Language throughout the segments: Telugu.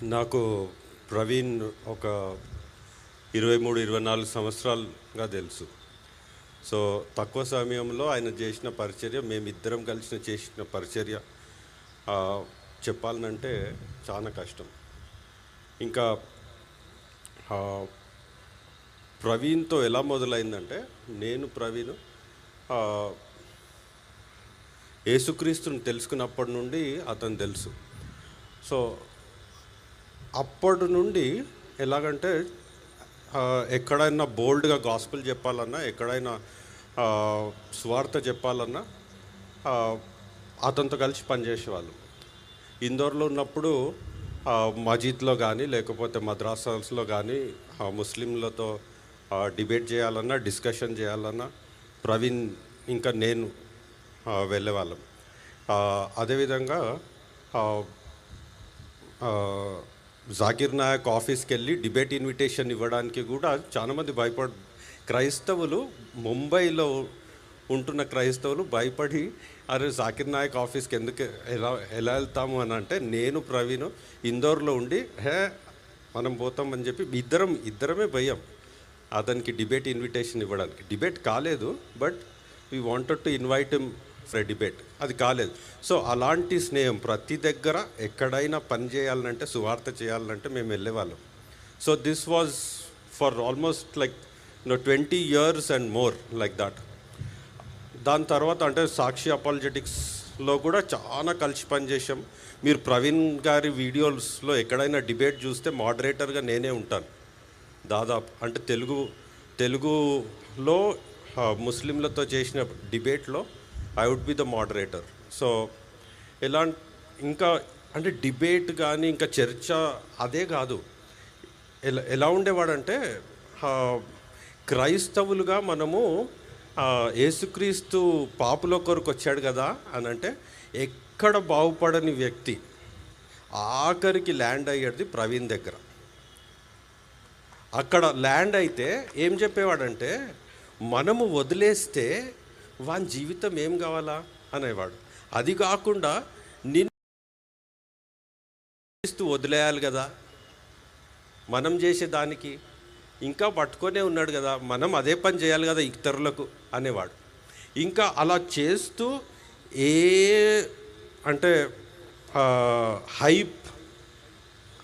నాకు ప్రవీణ్ ఒక 23-24 సంవత్సరాలుగా తెలుసు. సో తక్కువ సమయంలో ఆయన చేసిన పరిచర్య, మేమిద్దరం కలిసి చేసిన పరిచర్య చెప్పాలంటే చాలా కష్టం. ఇంకా ప్రవీణ్తో ఎలా మొదలైందంటే, ప్రవీణ్ యేసుక్రీస్తుని తెలుసుకున్నప్పటి నుండి అతను తెలుసు. సో అప్పటి నుండి ఎలాగంటే, ఎక్కడైనా బోల్డ్గా గాస్పుల్ చెప్పాలన్నా, ఎక్కడైనా స్వార్థ చెప్పాలన్నా అతనితో కలిసి పనిచేసేవాళ్ళు. ఇందోర్లో ఉన్నప్పుడు మజీద్లో కానీ లేకపోతే మద్రాసాస్లో కానీ ముస్లింలతో డిబేట్ చేయాలన్నా, డిస్కషన్ చేయాలన్నా ప్రవీణ్ ఇంకా నేను వెళ్ళేవాళ్ళం. అదేవిధంగా జాకిర్ నాయక్ ఆఫీస్కి వెళ్ళి డిబేట్ ఇన్విటేషన్ ఇవ్వడానికి కూడా చాలామంది క్రైస్తవులు, ముంబైలో ఉంటున్న క్రైస్తవులు భయపడి, అరే జాకిర్ నాయక్ ఆఫీస్కి ఎందుకు ఎలా వెళ్తాము అని అంటే, నేను ప్రవీణ్ ఇందోర్లో ఉండి మనం పోతామని చెప్పి ఇద్దరమే భయం అతనికి డిబేట్ ఇన్విటేషన్ ఇవ్వడానికి. డిబేట్ కాలేదు, but we wanted to invite him for debate. అది కాలేదు. సో అలాంటి స్నేహం ప్రతి దగ్గర ఎక్కడైనా పని చేయాలంటే, సువార్త చేయాలంటే మేము వెళ్ళేవాళ్ళం. So this was for almost like 20 years and more like that. దాని తర్వాత అంటే సాక్షి అపాలజెటిక్స్లో కూడా చాలా కలిసి పనిచేసాం. మీరు ప్రవీణ్ గారి వీడియోస్లో ఎక్కడైనా డిబేట్ చూస్తే మోడరేటర్గా నేనే ఉంటాను దాదాపు. అంటే తెలుగులో ముస్లింలతో చేసిన డిబేట్లో I would be the moderator. So ఇంకా అంటే డిబేట్ కానీ ఇంకా చర్చ అదే కాదు. ఎలా ఉండేవాడంటే, క్రైస్తవులుగా మనము యేసుక్రీస్తు పాపుల కొరకు వచ్చాడు కదా అని అంటే, ఎక్కడ బాగుపడని వ్యక్తి ఆఖరికి ల్యాండ్ అయ్యేది ప్రవీణ్ దగ్గర. అక్కడ ల్యాండ్ అయితే ఏం చెప్పేవాడంటే, మనము వదిలేస్తే వాని జీవితం ఏం కావాలా అనేవాడు. అది కాకుండా నిన్ను వదిలేయాలి కదా, మనం చేసేదానికి ఇంకా పట్టుకొనే ఉన్నాడు కదా, మనం అదే పని చేయాలి కదా ఇతరులకు అనేవాడు. ఇంకా అలా చేస్తూ అంటే హైప్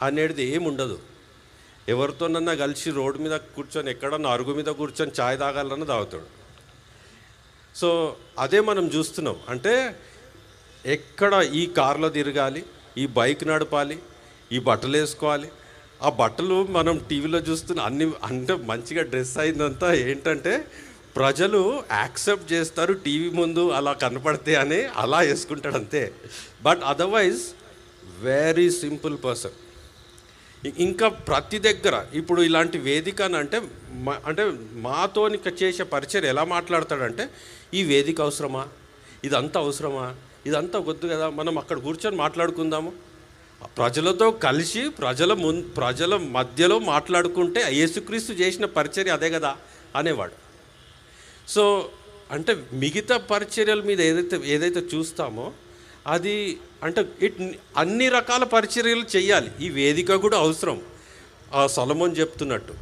అనేది ఏముండదు. ఎవరితోనన్నా కలిసి రోడ్డు మీద కూర్చొని, ఎక్కడన్నా అరుగు మీద కూర్చొని ఛాయ్ తాగాలన్నా తాగుతాడు. సో అదే మనం చూస్తున్నాం. అంటే ఎక్కడ ఈ కార్లో తిరగాలి, ఈ బైక్ నడపాలి, ఈ బట్టలు వేసుకోవాలి. ఆ బట్టలు మనం టీవీలో చూస్తున్న అంటే మంచిగా డ్రెస్ అయిందంతా ఏంటంటే ప్రజలు యాక్సెప్ట్ చేస్తారు, టీవీ ముందు అలా కనపడితే అని అలా వేసుకుంటాడు అంతే. But otherwise very simple person. ఇంకా ప్రతి దగ్గర ఇప్పుడు ఇలాంటి వేదిక అంటే మాతోని చేసే పరిచయం ఎలా మాట్లాడతాడంటే, ఈ వేదిక అవసరమా, ఇదంతా అవసరమా, ఇదంతా వద్దు కదా, మనం అక్కడ కూర్చొని మాట్లాడుకుందాము, ప్రజలతో కలిసి ప్రజల మధ్యలో మాట్లాడుకుంటే యేసుక్రీస్తు చేసిన పరిచర్య అదే కదా అనేవాడు. సో అంటే మిగతా పరిచర్యల మీద ఏదైతే చూస్తామో అది అంటే అన్ని రకాల పరిచర్యలు చేయాలి, ఈ వేదిక కూడా అవసరం సొలొమోన్ చెప్తున్నట్టు.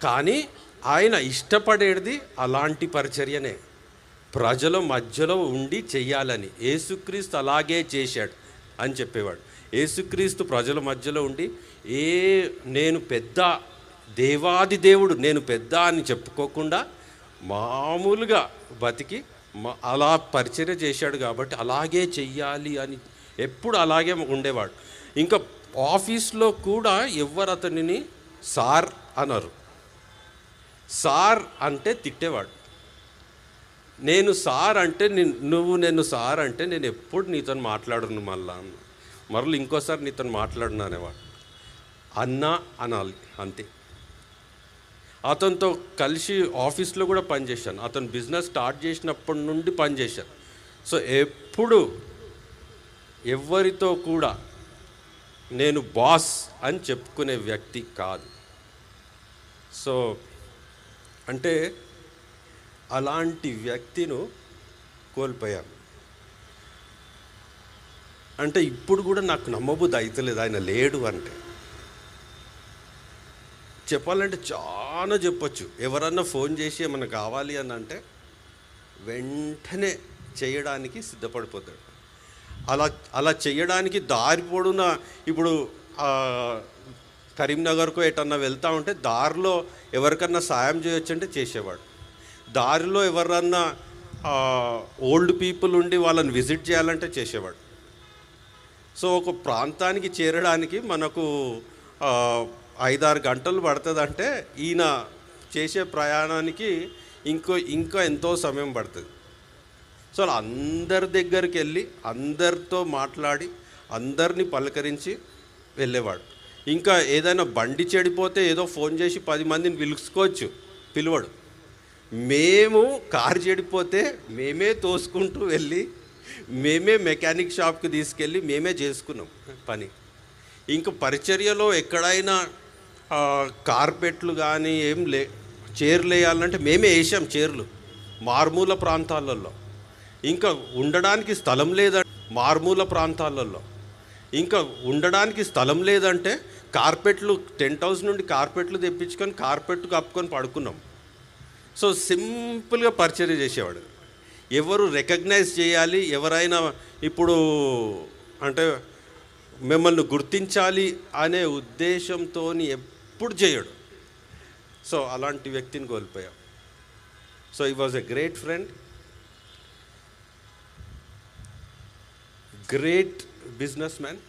కానీ ఆయన ఇష్టపడేది అలాంటి పరిచర్యనే, ప్రజల మధ్యలో ఉండి చెయ్యాలని. యేసుక్రీస్తు అలాగే చేశాడు అని చెప్పేవాడు. యేసుక్రీస్తు ప్రజల మధ్యలో ఉండి నేను పెద్ద దేవాది దేవుడు, నేను పెద్ద అని చెప్పుకోకుండా మామూలుగా బతికి అలా పరిచర్య చేశాడు. కాబట్టి అలాగే చెయ్యాలి అని ఎప్పుడు అలాగే ఉండేవాడు. ఇంకా ఆఫీస్లో కూడా ఎవరు అతనిని సార్ అనరు. సార్ అంటే తిట్టేవాడు. నేను సార్ అంటే నేను సార్ అంటే నేను ఎప్పుడు నీతో మాట్లాడను, మరలు ఇంకోసారి నీతో మాట్లాడను అనేవాడు. అన్నా అనాలి అంతే. అతనితో కలిసి ఆఫీస్లో కూడా పనిచేశాను. అతను బిజినెస్ స్టార్ట్ చేసినప్పటి నుండి పనిచేశాను. సో ఎప్పుడు ఎవరితో కూడా నేను బాస్ అని చెప్పుకునే వ్యక్తి కాదు. సో అంటే అలాంటి వ్యక్తిను కోల్పోయాను. అంటే ఇప్పుడు కూడా నాకు నమ్మబుద్ధి అవుతలేదు ఆయన లేడు అంటే. చెప్పాలంటే చాలా చెప్పొచ్చు. ఎవరన్నా ఫోన్ చేసి ఏమన్నా కావాలి అని అంటే వెంటనే చేయడానికి సిద్ధపడిపోతాడు. అలా అలా చేయడానికి దారి పొడున ఇప్పుడు కరీంనగర్కు ఎటన్నా వెళ్తూ ఉంటే దారిలో ఎవరికన్నా సాయం చేయొచ్చు అంటే చేసేవాడు. దారిలో ఎవరన్నా ఓల్డ్ పీపుల్ ఉండి వాళ్ళని విజిట్ చేయాలంటే చేసేవాడు. సో ఒక ప్రాంతానికి చేరడానికి మనకు 5-6 గంటలు పడుతుందంటే ఈయన చేసే ప్రయాణానికి ఇంకా ఎంతో సమయం పడుతుంది. సో అలా అందరి దగ్గరికి వెళ్ళి అందరితో మాట్లాడి అందరినీ పలకరించి వెళ్ళేవాడు. ఇంకా ఏదైనా బండి చెడిపోతే ఏదో ఫోన్ చేసి 10 మందిని పిలవడు. మేము కారు చెడిపోతే మేమే తోసుకుంటూ వెళ్ళి మేమే మెకానిక్ షాప్కి తీసుకెళ్ళి మేమే చేసుకున్నాం పని. ఇంకా పరిచర్యలో ఎక్కడైనా కార్పెట్లు కానీ చైర్లు వేయాలంటే మేమే వేసాం చైర్లు మారుమూల ప్రాంతాలలో. ఇంకా ఉండడానికి స్థలం లేదంటే కార్పెట్లు టెంట్ హౌస్ నుండి కార్పెట్లు తెప్పించుకొని కార్పెట్ కప్పుకొని పడుకున్నాం. సో సింపుల్గా పరిచర్య చేసేవాడు. ఎవరు రికగ్నైజ్ చేయాలి, ఎవరైనా ఇప్పుడు అంటే మిమ్మల్ని గుర్తించాలి అనే ఉద్దేశంతో ఎప్పుడు చేయడు. సో అలాంటి వ్యక్తిని కోల్పోయాం. So he was a great friend, great businessman.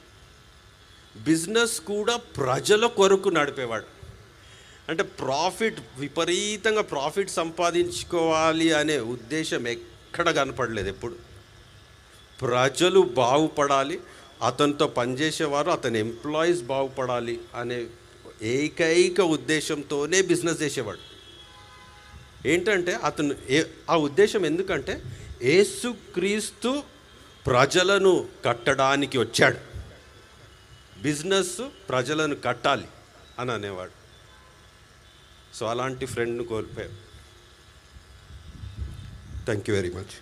Business కూడా ప్రజల కొరకు నడిపేవాడు. అంటే విపరీతంగా ప్రాఫిట్ సంపాదించుకోవాలి అనే ఉద్దేశం ఎక్కడ కనపడలేదు. ఎప్పుడు ప్రజలు బాగుపడాలి, అతనితో పనిచేసేవారు అతని ఎంప్లాయీస్ బాగుపడాలి అనే ఏకైక ఉద్దేశంతోనే బిజినెస్ చేసేవాడు. ఏంటంటే ఆ ఉద్దేశం ఎందుకంటే యేసుక్రీస్తు ప్రజలను కట్టడానికి వచ్చాడు, బిజినెస్ ప్రజలను కట్టాలి అని అనేవాడు. సో అలాంటి ఫ్రెండ్ను కోల్పోయాం. Thank you very much.